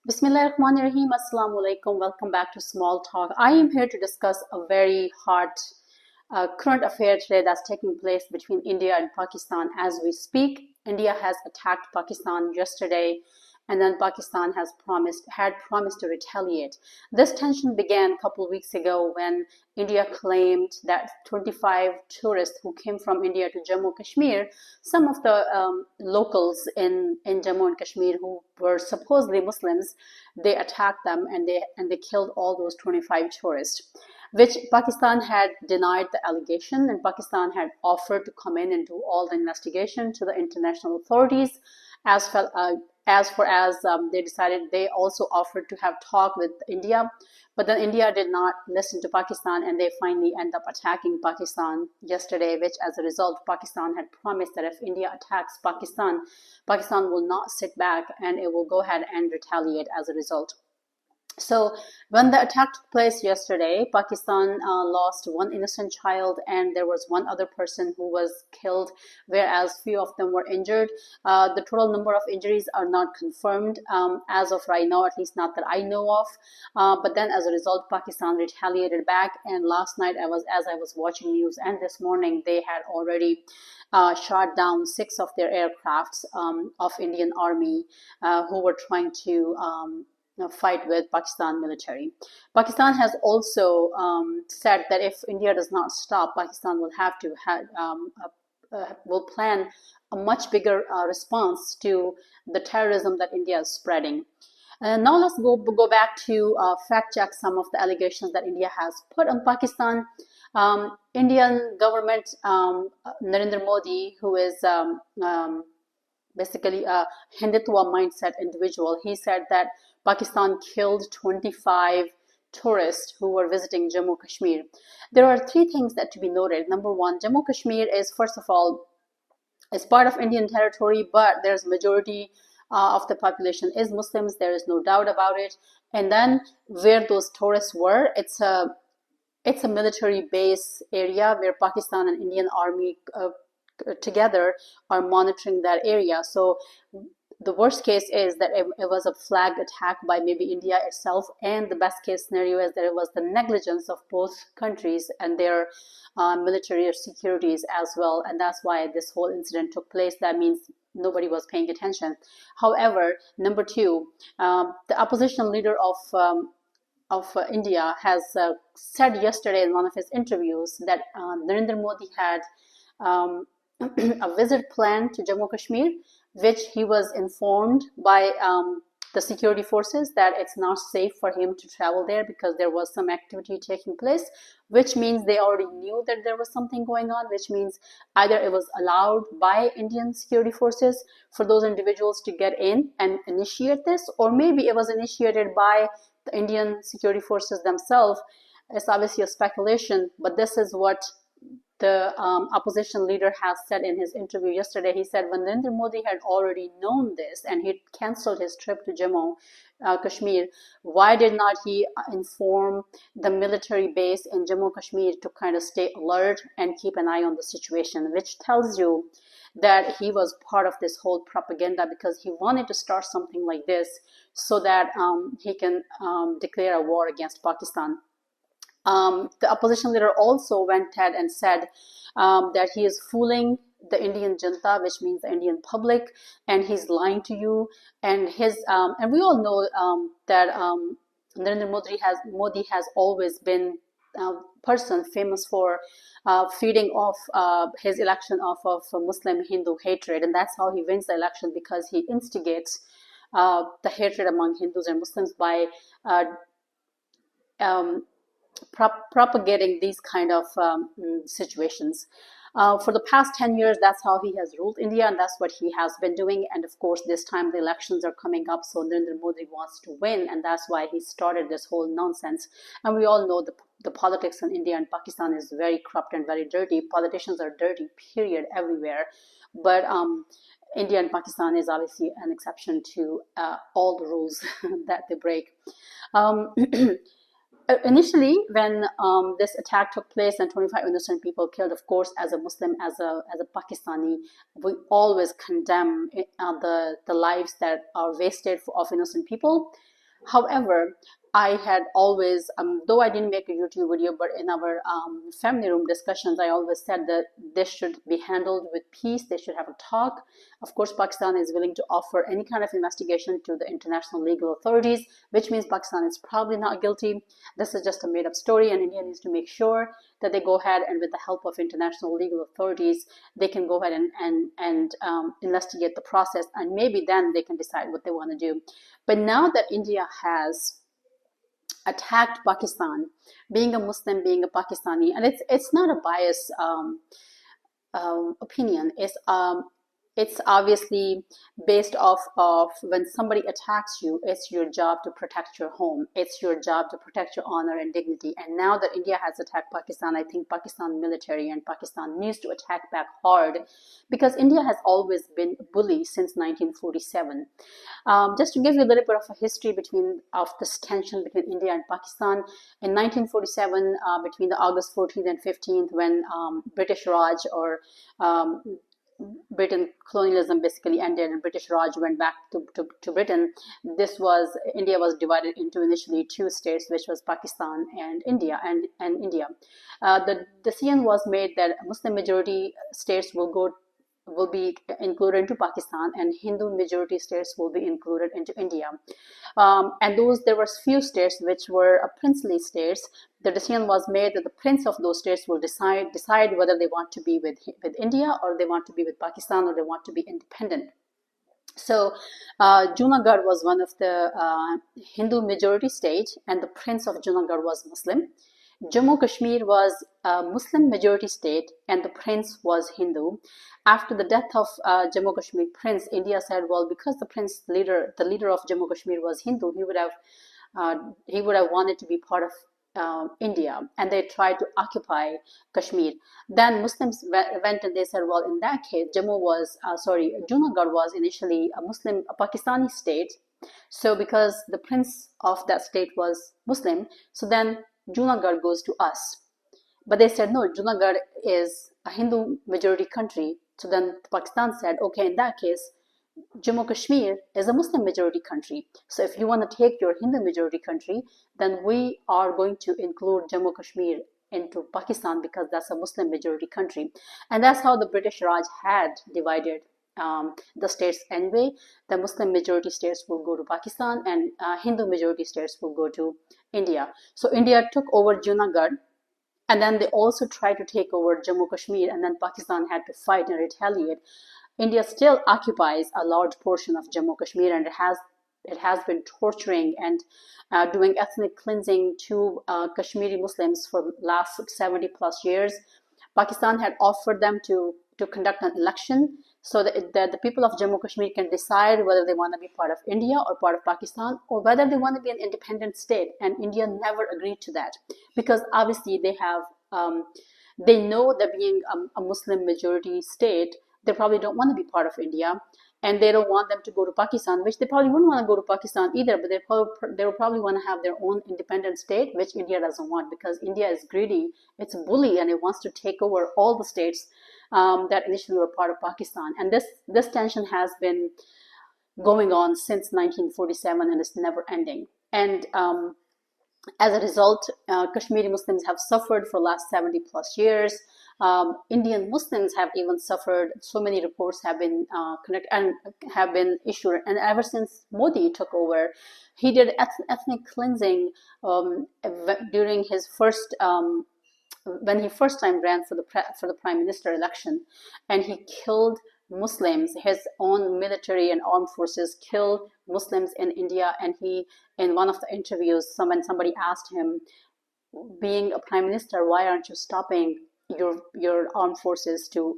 Bismillahirrahmanirrahim. Assalamu alaikum. Welcome back to Small Talk. I am here to discuss a very hot current affair today that's taking place between India and Pakistan as we speak. India has attacked Pakistan yesterday, and then Pakistan had promised to retaliate. This tension began a couple of weeks ago when India claimed that 25 tourists who came from India to Jammu and Kashmir, some of the locals in Jammu and Kashmir who were supposedly Muslims, they attacked them and they killed all those 25 tourists, which Pakistan had denied the allegation, and Pakistan had offered to come in and do all the investigation to the international authorities. As well, as far as they decided, they also offered to have talk with India, but then India did not listen to Pakistan, and they finally end up attacking Pakistan yesterday. Which, as a result, Pakistan had promised that if India attacks Pakistan, Pakistan will not sit back and it will go ahead and retaliate as a result. So when the attack took place yesterday, Pakistan lost one innocent child, and there was one other person who was killed, whereas few of them were injured. The total number of injuries are not confirmed as of right now, at least not that I know of. But then, as a result, Pakistan retaliated back. And last night, as I was watching news, and this morning they had already shot down 6 of their aircrafts of Indian Army who were trying to fight with Pakistan military. Pakistan has also said that if India does not stop, Pakistan will have to will plan a much bigger response to the terrorism that India is spreading. And now let's go back to fact check some of the allegations that India has put on Pakistan. Indian government, Narendra Modi, who is basically a Hindutva mindset individual, he said that Pakistan killed 25 tourists who were visiting Jammu Kashmir. There are 3 things that to be noted. Number 1, Jammu Kashmir is, first of all, is part of Indian territory, but there's majority of the population is Muslims. There is no doubt about it. And then where those tourists were, it's a military base area where Pakistan and Indian Army together are monitoring that area. So the worst case is that it was a flagged attack by maybe India itself, and the best case scenario is that it was the negligence of both countries and their military or securities as well, and that's why this whole incident took place. That means nobody was paying attention. However, number 2, the opposition leader of India has said yesterday in one of his interviews that Narendra Modi had a visit plan to Jammu Kashmir, which he was informed by the security forces that it's not safe for him to travel there because there was some activity taking place, which means they already knew that there was something going on, which means either it was allowed by Indian security forces for those individuals to get in and initiate this, or maybe it was initiated by the Indian security forces themselves. It's obviously a speculation, but this is what the opposition leader has said in his interview yesterday. He said when Narendra Modi had already known this and he cancelled his trip to Jammu Kashmir, why did not he inform the military base in Jammu Kashmir to kind of stay alert and keep an eye on the situation, which tells you that he was part of this whole propaganda because he wanted to start something like this so that he can declare a war against Pakistan. The opposition leader also went ahead and said that he is fooling the Indian junta, which means the Indian public, and he's lying to you. And and we all know that Narendra Modi has always been a person famous for feeding off his election off of Muslim Hindu hatred, and that's how he wins the election, because he instigates the hatred among Hindus and Muslims by propagating these kind of situations. For the past 10 years, that's how he has ruled India, and that's what he has been doing. And of course, this time the elections are coming up, so Narendra Modi wants to win, and that's why he started this whole nonsense. And we all know the politics in India and Pakistan is very corrupt and very dirty. Politicians are dirty, period, everywhere. But India and Pakistan is obviously an exception to all the rules that they break. Initially, when this attack took place and 25 innocent people killed, of course, as a Muslim, as a Pakistani, we always condemn the lives that are wasted of innocent people. However, I had always, though I didn't make a YouTube video, but in our family room discussions, I always said that this should be handled with peace. They should have a talk. Of course, Pakistan is willing to offer any kind of investigation to the international legal authorities, which means Pakistan is probably not guilty. This is just a made-up story, and India needs to make sure that they go ahead and, with the help of international legal authorities, they can go ahead and investigate the process, and maybe then they can decide what they want to do. But now that India has attacked Pakistan, being a Muslim, being a Pakistani, and it's not a biased opinion. It's obviously based off of when somebody attacks you, it's your job to protect your home. It's your job to protect your honor and dignity. And now that India has attacked Pakistan, I think Pakistan military and Pakistan needs to attack back hard, because India has always been a bully since 1947. Just to give you a little bit of a history of this tension between India and Pakistan, in 1947, between the August 14th and 15th, when British Raj, or Britain colonialism basically ended and British Raj went back to Britain, India was divided into initially two states, which was Pakistan and India. The decision was made that Muslim majority states will be included into Pakistan, and Hindu majority states will be included into India. And there were few states which were princely states. The decision was made that the prince of those states will decide whether they want to be with India, or they want to be with Pakistan, or they want to be independent. So Junagadh was one of the Hindu majority states, and the prince of Junagadh was Muslim. Jammu Kashmir was a Muslim majority state, and the prince was Hindu. After the death of Jammu Kashmir prince, India said, well, because the leader of Jammu Kashmir was Hindu, he would have wanted to be part of India, and they tried to occupy Kashmir. Then Muslims went and they said, well, in that case, Junagadh was initially a Pakistani state. So because the prince of that state was Muslim, so then Junagadh goes to us. But they said, no, Junagadh is a Hindu majority country. So then Pakistan said, okay, in that case, Jammu Kashmir is a Muslim majority country. So if you want to take your Hindu majority country, then we are going to include Jammu Kashmir into Pakistan, because that's a Muslim majority country. And that's how the British Raj had divided the states anyway. The Muslim majority states will go to Pakistan, and Hindu majority states will go to India. So India took over Junagadh, and then they also tried to take over Jammu Kashmir, and then Pakistan had to fight and retaliate. India still occupies a large portion of Jammu Kashmir, and it has been torturing and doing ethnic cleansing to Kashmiri Muslims for the last 70 plus years. Pakistan had offered them to conduct an election so that the people of Jammu Kashmir can decide whether they want to be part of India or part of Pakistan, or whether they want to be an independent state. And India never agreed to that, because obviously they know that being a Muslim majority state, they probably don't want to be part of India, and they don't want them to go to Pakistan, which they probably wouldn't want to go to Pakistan either, but they will probably want to have their own independent state, which India doesn't want, because India is greedy, it's a bully, and it wants to take over all the states that initially were part of Pakistan. And this tension has been going on since 1947, and it's never ending. And as a result, Kashmiri Muslims have suffered for the last 70 plus years. Indian Muslims have even suffered. So many reports have been issued, and ever since Modi took over, he did ethnic cleansing during his first when he first time ran for the prime minister election, and he killed Muslims. His own military and armed forces killed Muslims in India. And he, in one of the interviews, somebody asked him, being a prime minister, why aren't you stopping your armed forces to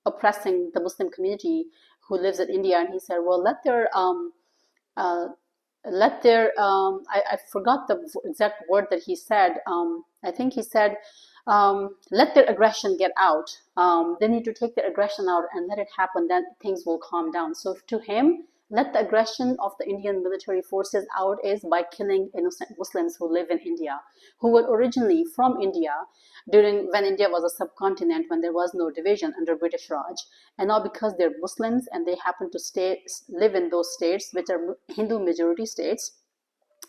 oppressing the Muslim community who lives in India? And he said, well, I forgot the exact word that he said. I think he said, let their aggression get out. They need to take their aggression out and let it happen, then things will calm down. So to him, let the aggression of the Indian military forces out is by killing innocent Muslims who live in India, who were originally from India during when India was a subcontinent, when there was no division under British Raj. And now because they're Muslims and they happen to live in those states, which are Hindu majority states,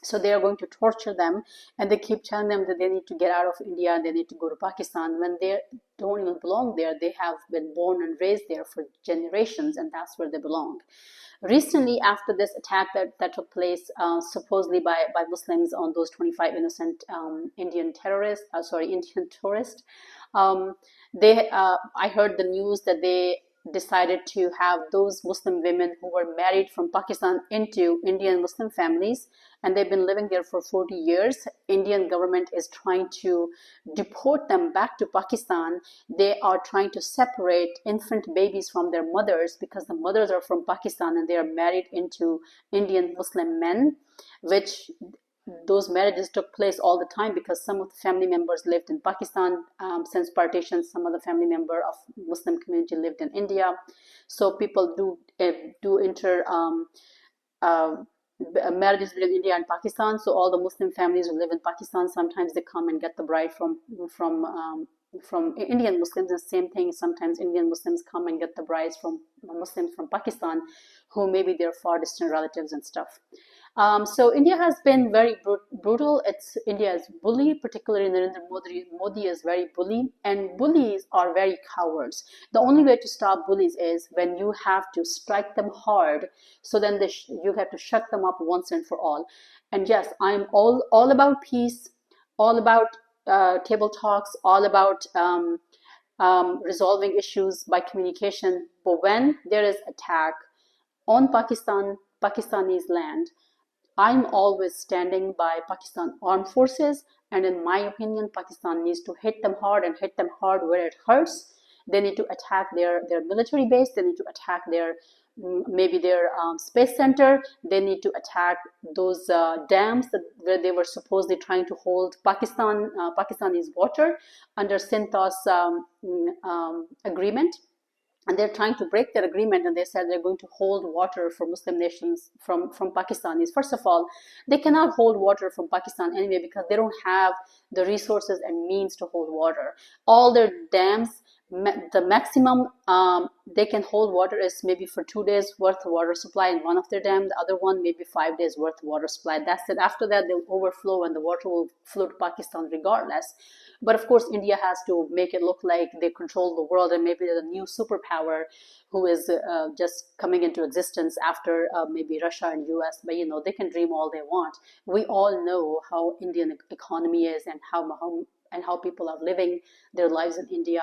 so they are going to torture them, and they keep telling them that they need to get out of India and they need to go to Pakistan when they don't even belong there. They have been born and raised there for generations, and that's where they belong. Recently, after this attack that took place supposedly by Muslims on those 25 innocent Indian tourists, I heard the news that they decided to have those Muslim women who were married from Pakistan into Indian Muslim families, and they've been living there for 40 years. Indian government is trying to deport them back to Pakistan. They are trying to separate infant babies from their mothers because the mothers are from Pakistan and they are married into Indian Muslim men, which those marriages took place all the time because some of the family members lived in Pakistan since partition. Some of the family member of Muslim community lived in India. So people do inter marriages between India and Pakistan. So all the Muslim families who live in Pakistan, sometimes they come and get the bride from Indian Muslims. The same thing, sometimes Indian Muslims come and get the brides from Muslims from Pakistan, who maybe they're far distant relatives and stuff. So India has been very brutal. India is bully, particularly Narendra Modi is very bully, and bullies are very cowards. The only way to stop bullies is when you have to strike them hard, so then you have to shut them up once and for all. And yes, I'm all about peace, all about table talks, all about resolving issues by communication. But when there is attack on Pakistani's land, I'm always standing by Pakistan armed forces, and in my opinion, Pakistan needs to hit them hard and hit them hard where it hurts. They need to attack their military base. They need to attack maybe their space center. They need to attack those dams where they were supposedly trying to hold Pakistani's water under Sintas agreement. And they're trying to break their agreement, and they said they're going to hold water for Muslim nations from Pakistanis. First of all, they cannot hold water from Pakistan anyway because they don't have the resources and means to hold water. All their dams, the maximum they can hold water is maybe for 2 days worth of water supply in one of their dams. The other one maybe 5 days worth of water supply. That's it. After that, they'll overflow and the water will flow to Pakistan regardless. But of course, India has to make it look like they control the world, and maybe they're the new superpower who is just coming into existence after maybe Russia and US. But they can dream all they want. We all know how Indian economy is and how people are living their lives in India.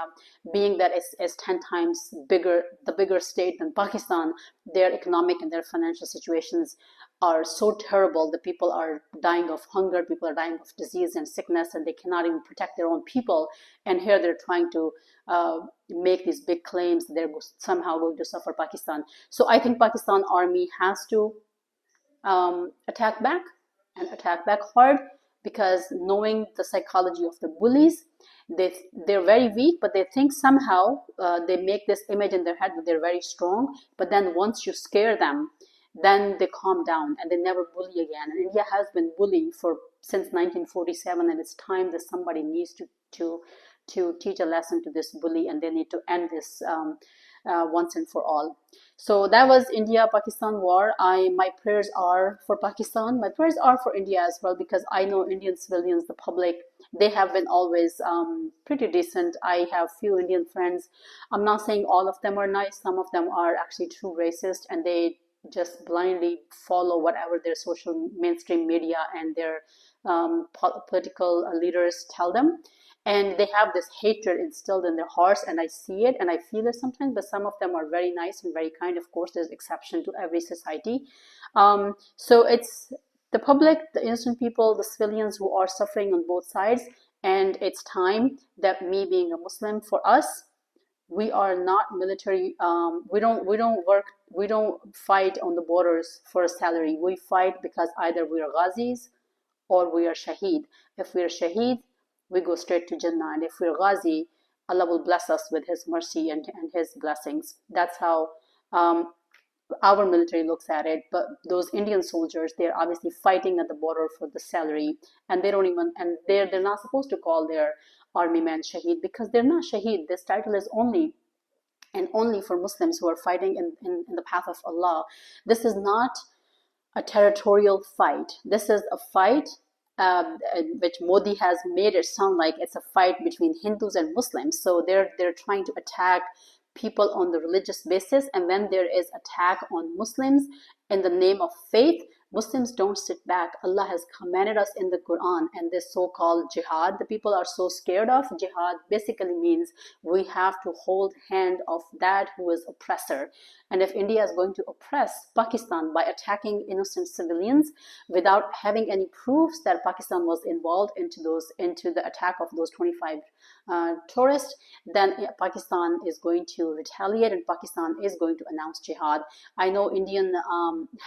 Being that it's 10 times bigger, the bigger state than Pakistan, their economic and their financial situations are so terrible that people are dying of hunger, people are dying of disease and sickness, and they cannot even protect their own people. And here they're trying to make these big claims that they're somehow going to suffer Pakistan. So I think Pakistan army has to attack back, and attack back hard, because knowing the psychology of the bullies, they're very weak, but they think somehow they make this image in their head that they're very strong. But then once you scare them, then they calm down and they never bully again. And India has been bullying since 1947, and it's time that somebody needs to teach a lesson to this bully, and they need to end this once and for all. So that was India-Pakistan war. My prayers are for Pakistan. My prayers are for India as well, because I know Indian civilians, the public, they have been always pretty decent. I have few Indian friends. I'm not saying all of them are nice. Some of them are actually true racist, and they just blindly follow whatever their social mainstream media and their political leaders tell them. And they have this hatred instilled in their hearts, and I see it and I feel it sometimes. But some of them are very nice and very kind. Of course, there's exception to every society. So it's the public, the innocent people, the civilians who are suffering on both sides. And it's time that, me being a Muslim, for us, we are not military. We don't fight on the borders for a salary. We fight because either we are Ghazis or we are shaheed. If we are shaheed, we go straight to Jannah, and if we're Ghazi, Allah will bless us with His mercy and His blessings. That's how our military looks at it, but those Indian soldiers, they're obviously fighting at the border for the salary, and they don't even, and they're not supposed to call their army men shaheed, because they're not shaheed. This title is only and only for Muslims who are fighting in the path of Allah. This is not a territorial fight. This is a fight which Modi has made it sound like it's a fight between Hindus and Muslims. So they're trying to attack people on the religious basis, and when there is attack on Muslims in the name of faith, Muslims don't sit back. Allah has commanded us in the Quran, and this so-called jihad, the people are so scared of. Jihad basically means we have to hold hand of that who is oppressor. And if India is going to oppress Pakistan by attacking innocent civilians without having any proofs that Pakistan was involved into the attack of those 25 tourists, then Pakistan is going to retaliate, and Pakistan is going to announce jihad. I know Indian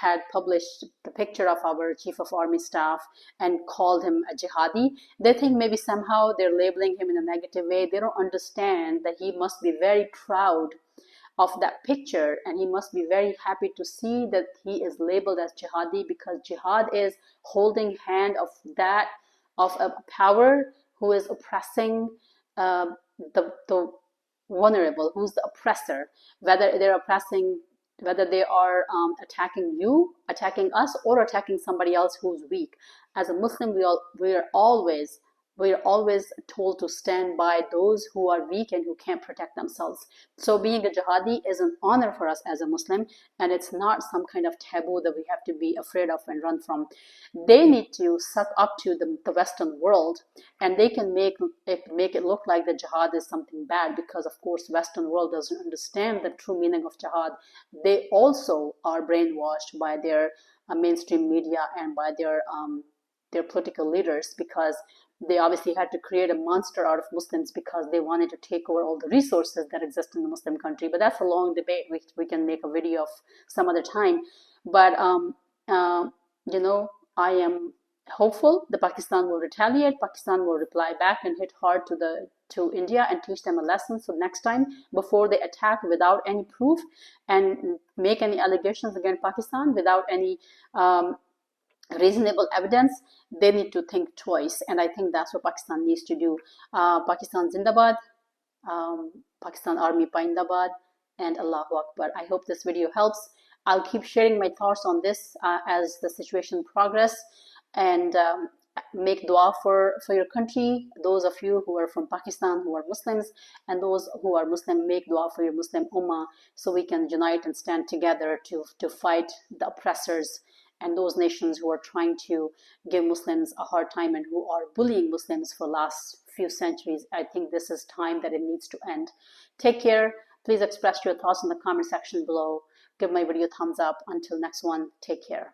had published the picture of our chief of army staff and called him a jihadi. They think maybe somehow they're labeling him in a negative way. They don't understand that he must be very proud of that picture, and he must be very happy to see that he is labeled as jihadi, because jihad is holding hand of that of a power who is oppressing the vulnerable, who's the oppressor, whether they're oppressing, whether they are attacking you, attacking us, or attacking somebody else who's weak. As a Muslim, we are always told to stand by those who are weak and who can't protect themselves. So being a jihadi is an honor for us as a Muslim, and it's not some kind of taboo that we have to be afraid of and run from. They need to suck up to the Western world, and they can make it look like the jihad is something bad, because of course Western world doesn't understand the true meaning of jihad. They also are brainwashed by their mainstream media and by their political leaders, because they obviously had to create a monster out of Muslims because they wanted to take over all the resources that exist in the Muslim country. But that's a long debate, which we can make a video of some other time. But I am hopeful that Pakistan will retaliate. Pakistan will reply back and hit hard to India and teach them a lesson. So next time, before they attack without any proof and make any allegations against Pakistan without any reasonable evidence, they need to think twice. And I think that's what Pakistan needs to do. Pakistan Zindabad, Pakistan Army Paindabad, and Allahu Akbar. I hope this video helps. I'll keep sharing my thoughts on this as the situation progress, and make dua for your country. Those of you who are from Pakistan who are Muslims, and those who are Muslim, make dua for your Muslim ummah, so we can unite and stand together to fight the oppressors and those nations who are trying to give Muslims a hard time and who are bullying Muslims for the last few centuries. I think this is time that it needs to end. Take care. Please express your thoughts in the comment section below. Give my video a thumbs up. Until next one, take care.